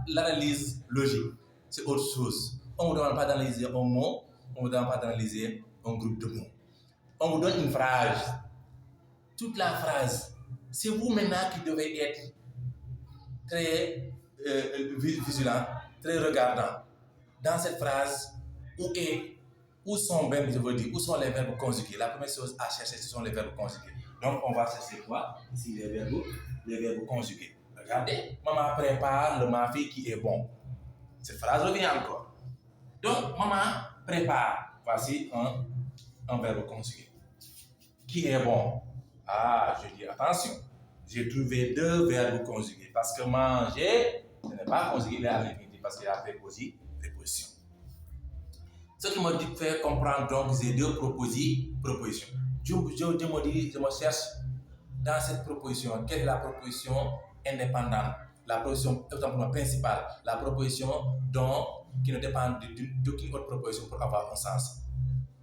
l'analyse logique, c'est autre chose. On ne vous demande pas d'analyser un mot, on ne vous demande pas d'analyser un groupe de mots. On vous donne une phrase. Toute la phrase, c'est vous maintenant qui devez être très vigilant, très regardant. Dans cette phrase, où sont les verbes conjugués? La première chose à chercher, ce sont les verbes conjugués. Donc, on va chercher quoi? Ici, les verbes conjugués. Regardez, maman prépare le mafé qui est bon. Cette phrase revient encore. Donc, maman prépare. Voici un verbe conjugué. Qui est bon? Ah, je dis attention. J'ai trouvé 2 verbes conjugués. Parce que manger, ce n'est pas conjugué, il est à l'infinitif parce qu'il y a préposition. Ce qui me fait comprendre donc ces 2 propositions. Je me cherche dans cette proposition. Quelle est la proposition indépendante? La proposition principale. La proposition qui ne dépend d'aucune autre proposition pour avoir un sens.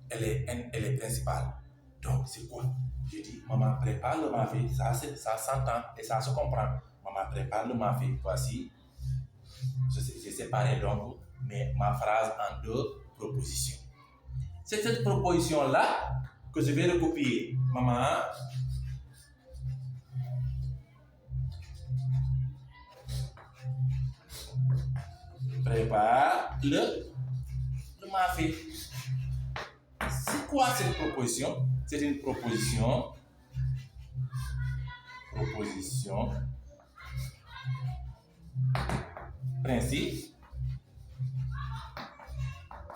Elle est principale. Donc, c'est quoi? Je dis, maman prépare le mafé. Ça s'entend et ça se comprend. Maman prépare le mafé. Voici. J'ai séparé donc ma phrase en 2 propositions. C'est cette proposition-là que je vais recopier. Maman prépare le mafé. C'est quoi cette proposition? C'est une proposition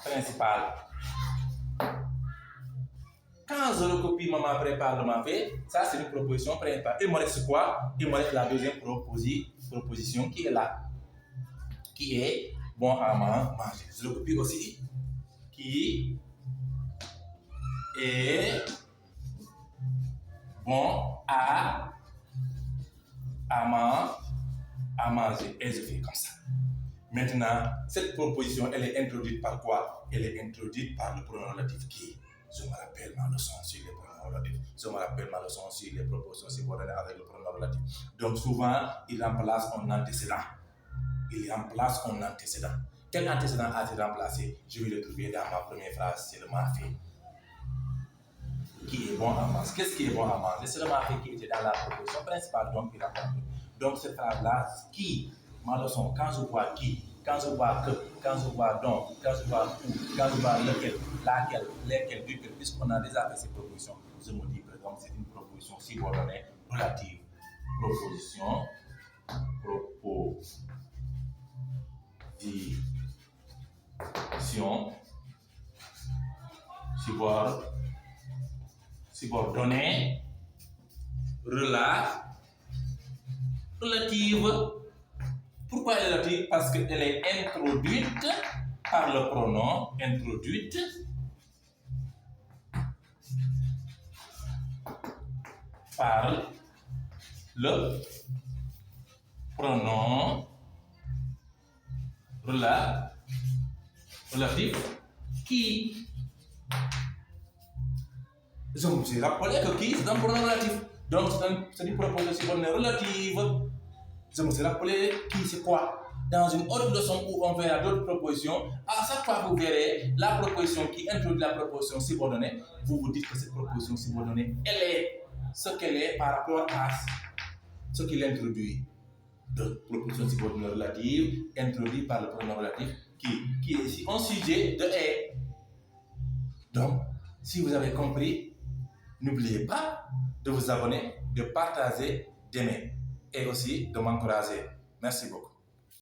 principale. Quand je recopie maman prépare le mafé, ça c'est une proposition principale. Il me reste quoi? Il me reste la deuxième proposition qui est là. Qui est bon à manger. Je recopie aussi. Qui est bon à manger. Et je fais comme ça. Maintenant, cette proposition, elle est introduite par quoi? Elle est introduite par le pronom relatif qui est. Je me rappelle ma leçon sur les pronoms relatifs. Je me rappelle ma leçon sur les propositions subordonnées avec le pronom relatif. Donc souvent, il remplace un antécédent. Quel antécédent a-t-il remplacé? Je vais le trouver dans ma première phrase, c'est le mafé. Qui est bon à manger. Qu'est-ce qui est bon à manger? C'est le mafé qui était dans la proposition principale, donc il rapporte. Donc cette phrase-là, qui, ma leçon, quand je vois qui, quand je vois que, quand je vois donc, quand je vois où, quand je vois lequel, laquelle, lesquels, duquel, puisqu'on a déjà fait ces propositions, je me dis que donc c'est une proposition subordonnée relative. Proposition subordonnée relative. Pourquoi elle est relative? Parce qu'elle est introduite par le pronom, par le pronom relatif qui. Je me suis rappelé que qui c'est un pronom relatif. Donc c'est une proposition subordonnée relative. Je me suis rappelé qui c'est quoi. Dans une autre leçon où on verra d'autres propositions, à chaque fois vous verrez la proposition qui introduit la proposition subordonnée, vous vous dites que cette proposition subordonnée, elle est ce qu'elle est par rapport à ce qu'il introduit. De proposition subordonnée relative, introduite par le pronom relatif, qui est ici un sujet de est. Donc, si vous avez compris, n'oubliez pas de vous abonner, de partager, d'aimer et aussi de m'encourager. Merci beaucoup.